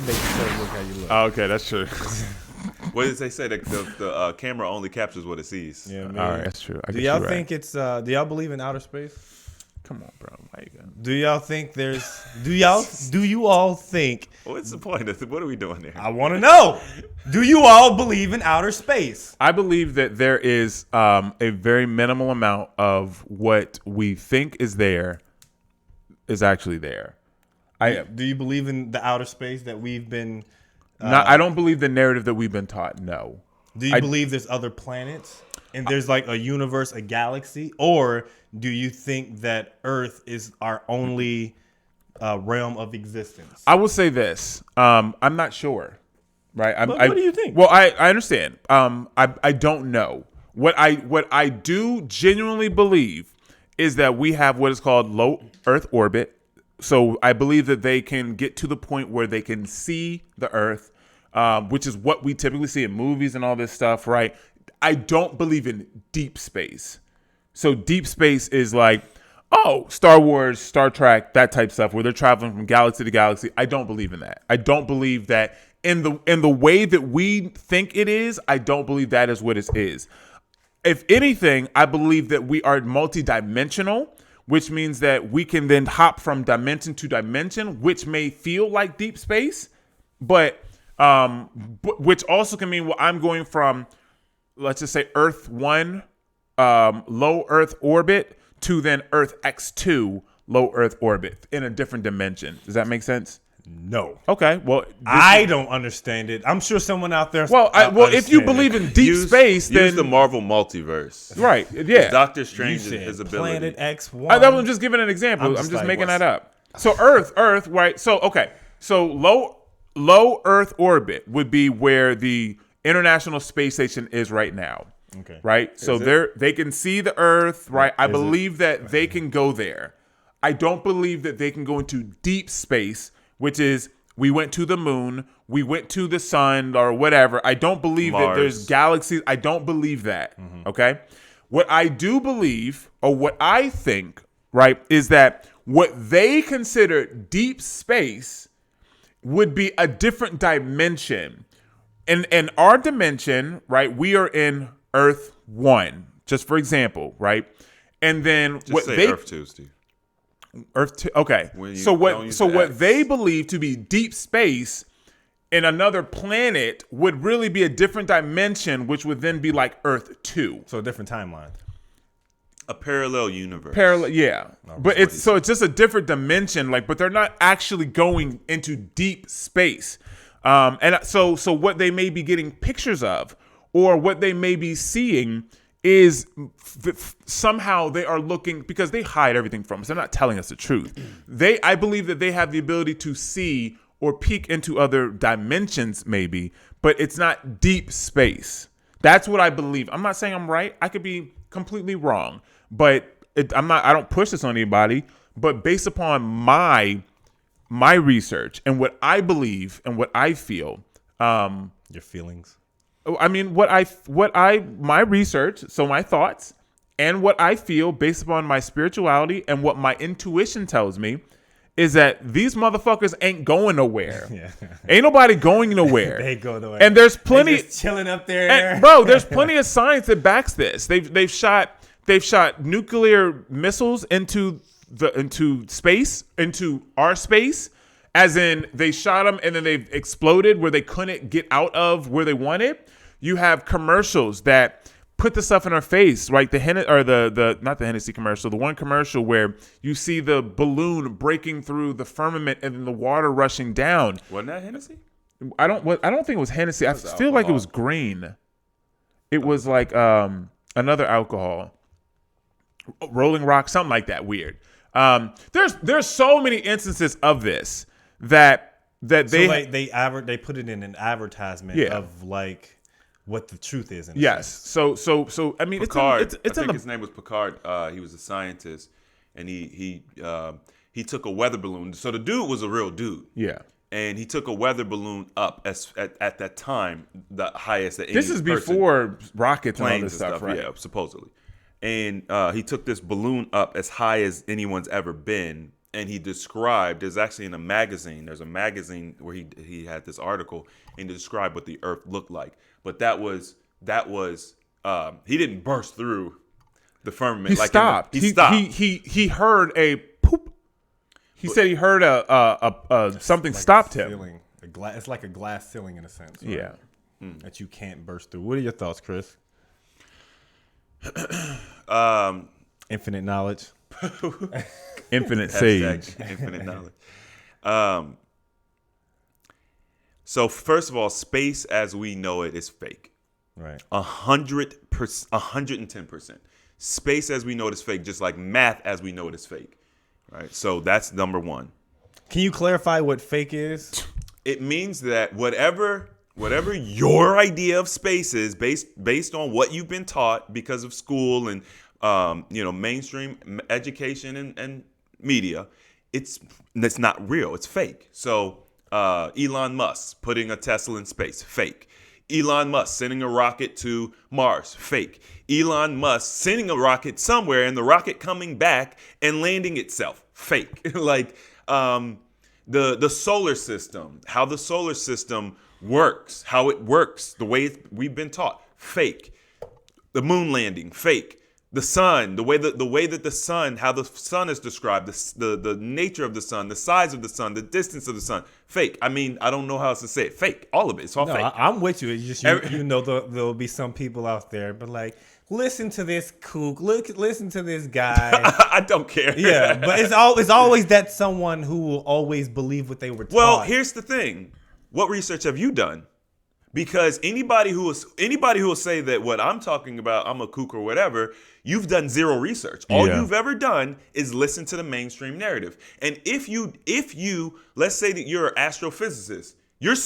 make yourself look how you look. Oh, okay, that's true. What did they say? The camera only captures what it sees. Yeah, man. All right, that's true. I Do guess y'all you're think right. it's? Do y'all believe in outer space? Come on, bro. Why you going? Do y'all think there's? Do you all think? What's the point? What are we doing there? I want to know. Do you all believe in outer space? I believe that there is a very minimal amount of what we think is there is actually there. Do you believe in the outer space that we've been? I don't believe the narrative that we've been taught. No. Do you believe there's other planets and there's like a universe, a galaxy, or do you think that Earth is our only realm of existence? I will say this. I'm not sure. Right. What do you think? Well, I understand. I don't know. What I do genuinely believe is that we have what is called low Earth orbit. So I believe that they can get to the point where they can see the Earth, which is what we typically see in movies and all this stuff, right? I don't believe in deep space. So deep space is like, Star Wars, Star Trek, that type of stuff, where they're traveling from galaxy to galaxy. I don't believe in that. I don't believe that in the way that we think it is. I don't believe that is what it is. If anything, I believe that we are multidimensional, which means that we can then hop from dimension to dimension, which may feel like deep space, but which also can mean, well, I'm going from, let's just say Earth 1, low Earth orbit, to then Earth X2, low Earth orbit in a different dimension. Does that make sense? No. Okay. Well, I don't understand it. I'm sure someone out there. Well, if you believe in deep space, then use the Marvel multiverse. Right. Yeah. Doctor you Strange said his ability. Planet X1. I'm just giving an example. I'm just like, making what's- that up. So Earth, right? So okay. So low Earth orbit would be where the International Space Station is right now. Okay. Right. So they can see the Earth. Right. I believe that they can go there. I don't believe that they can go into deep space, which is we went to the moon, we went to the sun or whatever. I don't believe that there's galaxies. I don't believe that. Okay. What I do believe, or what I think, right, is that what they consider deep space would be a different dimension. In our dimension, right, we are in Earth 1, just for example, right? And then Just what say they Earth 2, Steve. Earth 2, okay. When you So don't use what the X. they believe to be deep space in another planet would really be a different dimension, which would then be like Earth 2. So a different timeline. A parallel universe. Parallel, yeah. But it's just a different dimension, but they're not actually going into deep space. And so what they may be getting pictures of, or what they may be seeing, is somehow they are looking, because they hide everything from us. They're not telling us the truth. I believe that they have the ability to see or peek into other dimensions, maybe, but it's not deep space. That's what I believe. I'm not saying I'm right. I could be completely wrong, but I don't push this on anybody. But based upon my research and what I believe and what I feel, Your feelings. I mean, my research, so my thoughts and what I feel based upon my spirituality and what my intuition tells me is that these motherfuckers ain't going nowhere. Yeah. Ain't nobody going nowhere. They go nowhere. And there's plenty, They just chilling up there. and, bro, there's plenty of science that backs this. They've shot nuclear missiles into space, into our space. As in, they shot them and then they've exploded where they couldn't get out of where they wanted. You have commercials that put the stuff in our face, right? Not the Hennessy commercial, the one commercial where you see the balloon breaking through the firmament and then the water rushing down. Wasn't that Hennessy? I don't think it was Hennessy. I feel like it was green. It was like another alcohol, Rolling Rock, something like that. Weird. There's so many instances of this that they put it in an advertisement of like what the truth is. In yes. So I mean, Picard. it's I in think his name was Picard. He was a scientist, and he took a weather balloon. So the dude was a real dude. Yeah. And he took a weather balloon up at that time, the highest that any This is before rockets and all planes this stuff, right? Yeah, supposedly. And he took this balloon up as high as anyone's ever been, and he described. There's actually in a magazine. There's a magazine where he had this article and he described what the Earth looked like. But that was he didn't burst through the firmament. He like stopped. He stopped. He heard a poop. He said he heard a something Like stopped a him. ceiling. It's like a glass ceiling in a sense. Right? Yeah. That you can't burst through. What are your thoughts, Chris? Infinite knowledge. Infinite sage. Infinite knowledge. So first of all, space as we know it is fake. Right. 100%, 110%. Space as we know it is fake, just like math as we know it is fake. Right. So that's number one. Can you clarify what fake is? It means that whatever your idea of space is based on what you've been taught because of school and mainstream education and media, it's not real. It's fake. So Elon Musk putting a Tesla in space, fake. Elon Musk sending a rocket to Mars, fake. Elon Musk sending a rocket somewhere and the rocket coming back and landing itself, fake. Like the solar system, how the solar system works, how it works, the way we've been taught, fake. The moon landing, fake. The sun, the way that the sun, how the sun is described, the nature of the sun, the size of the sun, the distance of the sun, fake. I mean, I don't know how else to say it. Fake. All of it. It's all fake. I'm with you. It's just there'll be some people out there, but like, listen to this kook. Listen to this guy. I don't care. Yeah, but it's always that someone who will always believe what they were taught. Well, here's the thing. What research have you done? Because anybody who will say that what I'm talking about, I'm a kook or whatever, you've done zero research. All you've ever done is listen to the mainstream narrative. And if you let's say that you're an astrophysicist,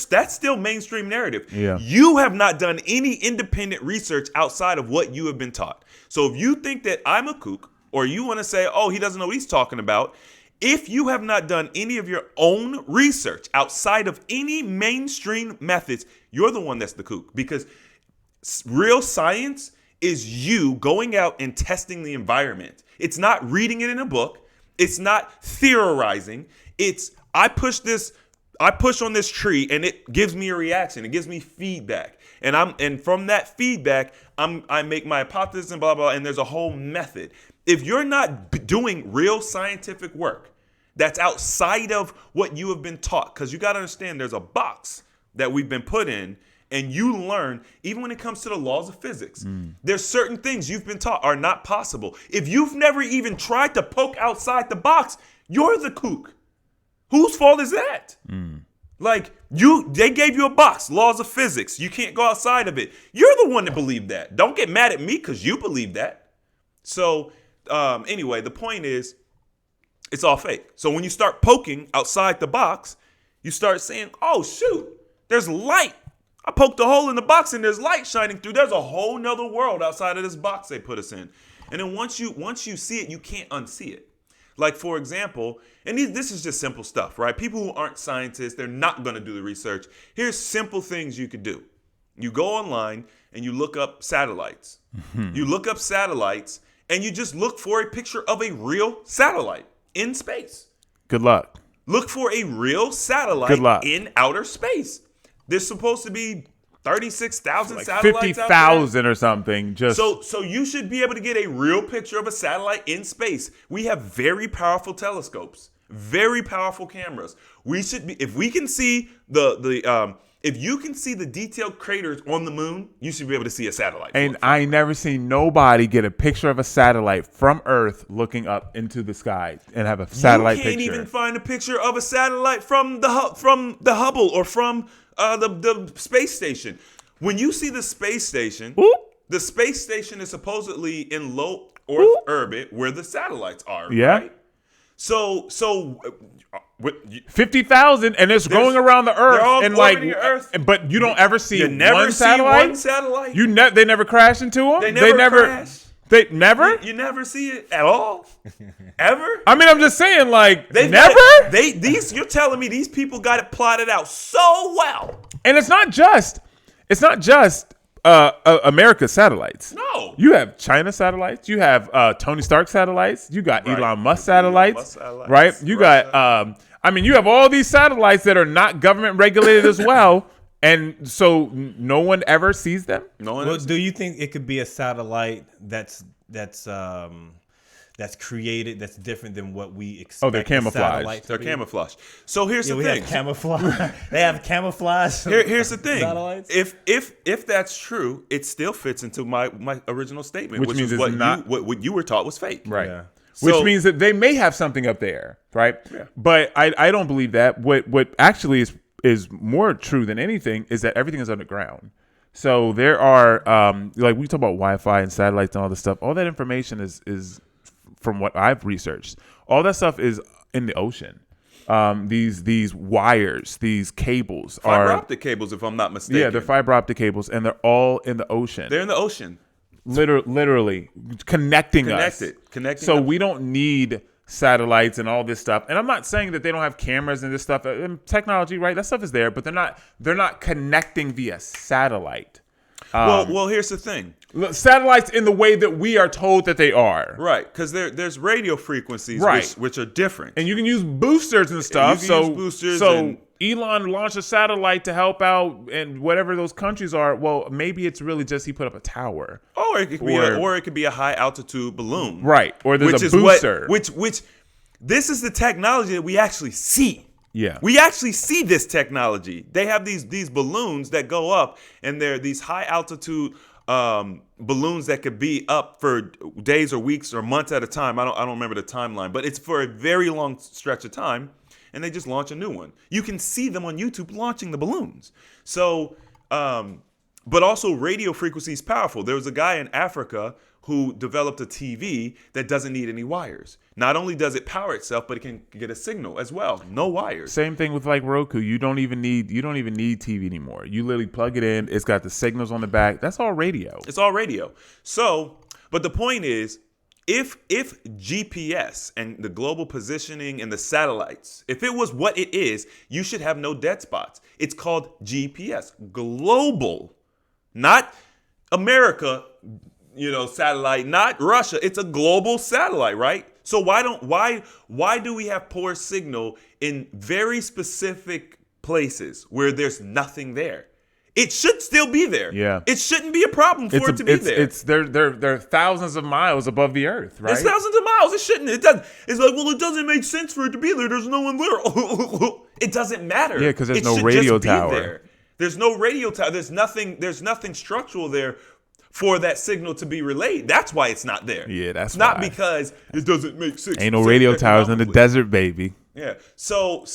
that's still mainstream narrative. Yeah. You have not done any independent research outside of what you have been taught. So if you think that I'm a kook, or you want to say, oh, he doesn't know what he's talking about, if you have not done any of your own research outside of any mainstream methods, you're the one that's the kook. Because real science is you going out and testing the environment. It's not reading it in a book. It's not theorizing. It's I push on this tree and it gives me a reaction. It gives me feedback. And from that feedback, I make my hypothesis and blah, blah, and there's a whole method. If you're not doing real scientific work that's outside of what you have been taught, because you got to understand there's a box that we've been put in, and you learn, even when it comes to the laws of physics, there's certain things you've been taught are not possible. If you've never even tried to poke outside the box, you're the kook. Whose fault is that? Like, they gave you a box, laws of physics. You can't go outside of it. You're the one that believed that. Don't get mad at me because you believe that. So anyway, the point is, it's all fake. So when you start poking outside the box, you start saying, oh, shoot, there's light. I poked a hole in the box and there's light shining through. There's a whole nother world outside of this box they put us in. And then once you see it, you can't unsee it. Like, for example, and this is just simple stuff, right? People who aren't scientists, they're not going to do the research. Here's simple things you could do. You go online and you look up satellites. You look up satellites and you just look for a picture of a real satellite in space. Good luck. Look for a real satellite in outer space. There's supposed to be 36,000 like satellites 50,000 or something. Just so you should be able to get a real picture of a satellite in space. We have very powerful telescopes, very powerful cameras. We should be, if we can see if you can see the detailed craters on the moon, you should be able to see a satellite. And I ain't never seen nobody get a picture of a satellite from Earth looking up into the sky and have a satellite picture. You can't even find a picture of a satellite from the Hubble or from the space station. When you see the space station, the space station is supposedly in low Earth orbit where the satellites are. Yeah. Right? So 50,000, and it's going around the Earth, all and like, orbiting Earth. but you don't ever see You never one see satellite. one satellite. They never crash into them. They never crash. They never. You never see it at all, ever. I mean, I'm just saying, like, They've never. You're telling me these people got it plotted out so well. And it's not just America's satellites. No. You have China satellites. You have Tony Stark satellites. You got Right. Elon Musk Elon satellites. Musk satellites. Right? You got you have all these satellites that are not government regulated as well. And so no one ever sees them. No one Well, else- do you think it could be a satellite that's created that's different than what we expect? Oh, they're a camouflaged. satellite to They're be? camouflage. So here's Yeah, the we thing. have camouflage. They have camouflage. Here's the thing. Satellites? If that's true, it still fits into my original statement, Which which means is it's not- what you were taught was fake. Right. Yeah. Which So- means that they may have something up there, right? Yeah. But I don't believe that. What actually is more true than anything is that everything is underground. So there are like we talk about Wi-Fi and satellites and all this stuff. All that information is from what I've researched. All that stuff is in the ocean. These wires, these cables Fiber are optic cables, if I'm not mistaken. yeah, they're fiber optic cables, and they're all in the ocean. They're in the ocean. Literally connecting us. Connecting So them. we don't need satellites and all this stuff. And I'm not saying that they don't have cameras and this stuff. Technology, right? That stuff is there, but they're not connecting via satellite. Well, here's the thing. Satellites in the way that we are told that they are. Right, because there's radio frequencies Right. which are different. And you can use boosters and stuff. can So, use boosters so and- Elon launched a satellite to help out in whatever those countries are. Well, maybe it's really just he put up a tower. or it could be a high altitude balloon. Right. Or there's Which a is booster. which this is the technology that we actually see. Yeah. We actually see this technology. They have these balloons that go up, and they're these high altitude balloons that could be up for days or weeks or months at a time. I don't remember the timeline, but it's for a very long stretch of time, and they just launch a new one. You can see them on YouTube launching the balloons. So, but also radio frequency is powerful. There was a guy in Africa who developed a TV that doesn't need any wires. Not only does it power itself, but it can get a signal as well. No wires. Same thing with like Roku. You don't even need TV anymore. You literally plug it in. It's got the signals on the back. That's all radio. It's all radio. So, but the point is, if GPS and the global positioning and the satellites, if it was what it is, you should have no dead spots. It's called GPS, global, not America, satellite, not Russia. It's a global satellite, right? So why do we have poor signal in very specific places where there's nothing there? It should still be there. Yeah. It shouldn't be a problem for it to be there. They're thousands of miles above the earth, right? It's thousands of miles. It shouldn't. It doesn't. It's like, well, it doesn't make sense for it to be there. There's no one there. It doesn't matter. Yeah, 'cause there's It no should radio just be tower. there. There's no radio tower. There's nothing structural there for that signal to be relayed. That's why it's not there. Yeah, that's not why. because it doesn't make sense. Ain't no radio towers in the economically. desert, baby. Yeah. So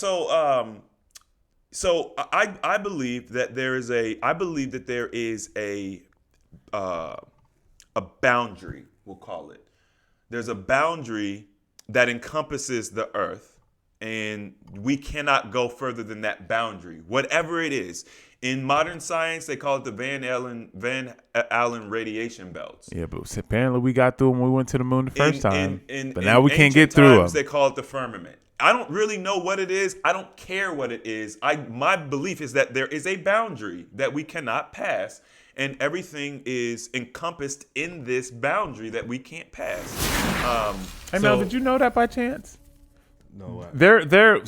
I believe that there is a boundary, we'll call it. There's a boundary that encompasses the earth, and we cannot go further than that boundary, whatever it is. In modern science, they call it the Van Allen radiation belts. Yeah, but apparently we got through when we went to the moon the first time. But in now we can't get ancient through times, them. They call it the firmament. I don't really know what it is. I don't care what it is. My belief is that there is a boundary that we cannot pass, and everything is encompassed in this boundary that we can't pass. Hey, Mel, did you know that by chance? No, what? They're